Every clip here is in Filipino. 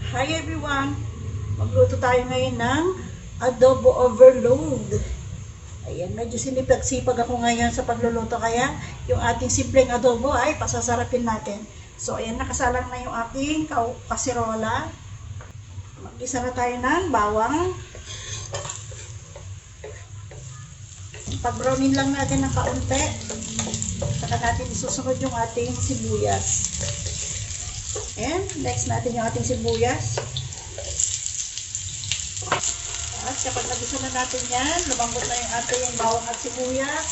Hi everyone! Magluto tayo ngayon ng adobo overload. Ayan, medyo sinipag-sipag ako ngayon sa pagluluto kaya yung ating simpleng adobo ay pasasarapin natin. So ayan, nakasalang na yung ating kasirola. Mag-isa na tayo ng bawang. Pag-brownin lang natin ng kaunti. Saka natin isusunod yung ating sibuyas. And next natin yung ating sibuyas. At kapag nagisa na natin yan, lumambot na yung ating bawang at sibuyas.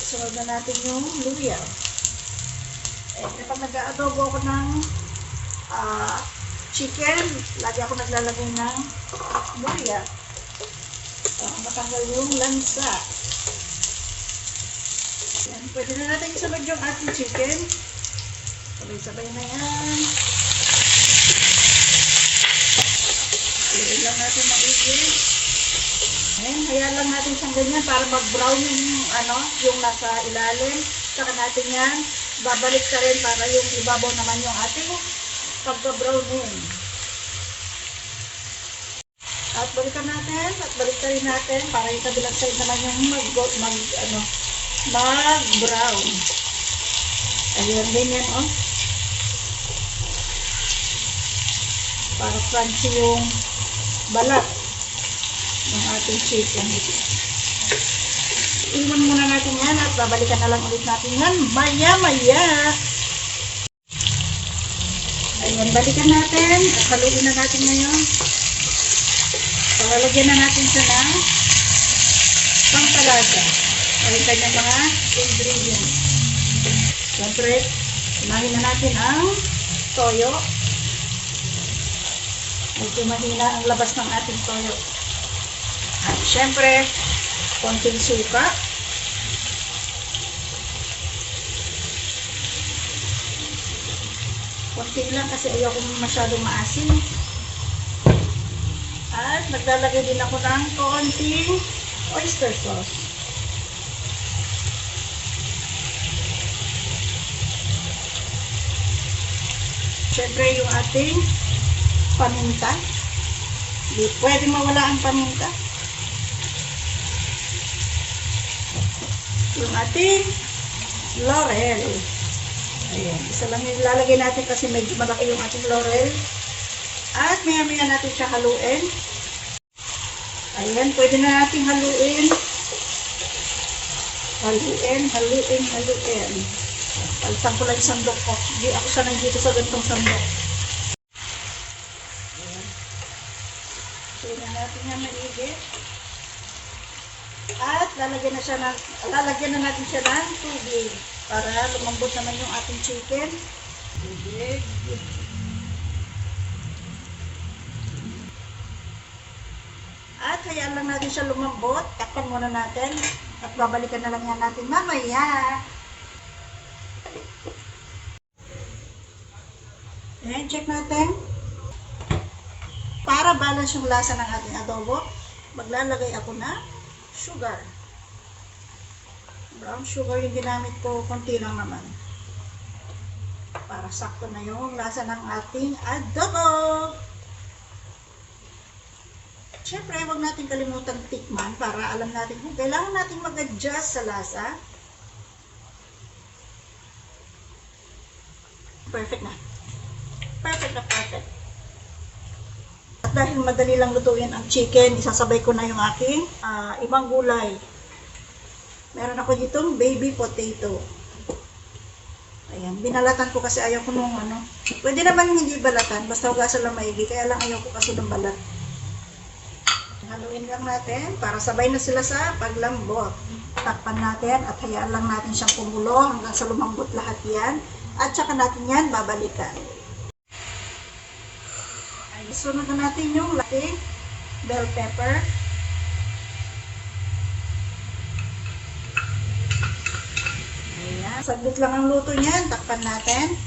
Sunod na natin yung luya. And kapag nag-aadobo ako ng chicken, lagi ako naglalagay ng luya. Matanggal yung lansa. Yan, pwede na natin isunod yung ating chicken. Sabay-sabay na yan. Ilan lang natin maigil. Ayan, hayaan lang natin siyang ganyan para mag-brown yung nasa ilalim. Saka natin yan, babalik ka rin para yung ibabaw naman yung ating pagka-brown din. At balikan natin, at balik ka rin natin para yung kabilang side naman yung mag-brown. Ayan, ganyan oh. Para crunchy yung balat ng ating chicken. Iwan muna natin yan at babalikan na lang ulit natin yan maya-maya. Ayan, balikan natin at haluin na natin ngayon. Palalagyan na natin siya ng pampalasa. Ang kanyang mga ingredients. Siyempre, unahin na natin ang toyo. Medyo mahina ang labas ng ating toyo. At syempre, konting suka. Konting lang kasi ayoko masyadong maasim. At maglalagay din ako ng konting oyster sauce. Syempre yung ating paminta. Hindi pwede mawala ang paminta. Yung ating laurel. Ayan. Isa lang yung ilalagay natin kasi medyo malaki yung ating laurel. At maya-maya natin siya haluin. Ayan. Pwede na natin haluin. Haluin. Palitan ko lang yung sandok ko. Hindi ako sanay dito sa gantong sandok. Tingnan natin yan maigi. At lalagyan na natin siya ng tubig para lumambot naman yung ating chicken. Tubig. At hayaan lang natin siya lumambot. Takpan muna natin at babalikan na lang yan natin mamaya. Ayan, check natin. Para balance yung lasa ng ating adobo, maglalagay ako na sugar. Brown sugar yung ginamit ko, konti lang naman. Para sakto na yung lasa ng ating adobo. Siyempre, huwag natin kalimutan tikman para alam natin kung kailangan natin mag-adjust sa lasa. Perfect na. Perfect. At dahil madali lang lutuin ang chicken, isasabay ko na yung aking ibang gulay. Meron ako ditong baby potato. Ayan, binalatan ko kasi ayaw ko nung pwede naman hindi balatan, basta hugasan lang maigi, kaya lang ayaw ko kasi ng balat. Haluin lang natin para sabay na sila sa paglambot. Takpan natin at hayaan lang natin siyang kumulo hanggang sa lumambot lahat yan. At saka natin yan babalikan. Sunod na natin yung ating bell pepper. Ayan. Saglit lang ang luto niyan. Takpan natin.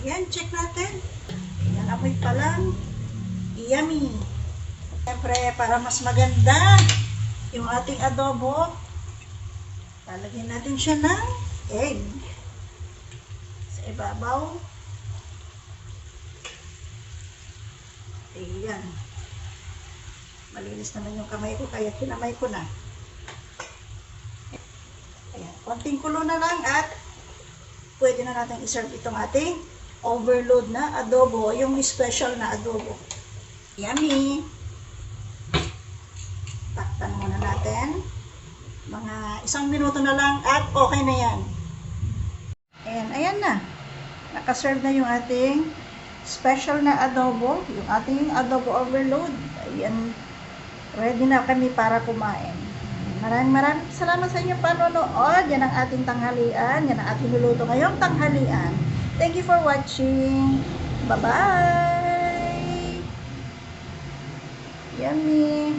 Ayan, check natin. Ayan, amoy pa lang. Yummy. Siyempre, para mas maganda yung ating adobo, lalagyan natin siya ng egg sa ibabaw. malinis naman yung kamay ko, kaya kinamay ko na. Ayan, konting kulo na lang at pwede na natin iserve itong ating overload na adobo, yung special na adobo. Yummy! Takpan muna natin. Mga 1 minuto na lang at okay na yan. And ayan na. Nakaserve na yung ating special na adobo, yung ating adobo overload. Ayan, ready na kami para kumain. Maraming salamat sa inyong panonood. Yan ang ating tanghalian. Yan ang ating niluto ngayong tanghalian. Thank you for watching. Bye-bye! Yummy!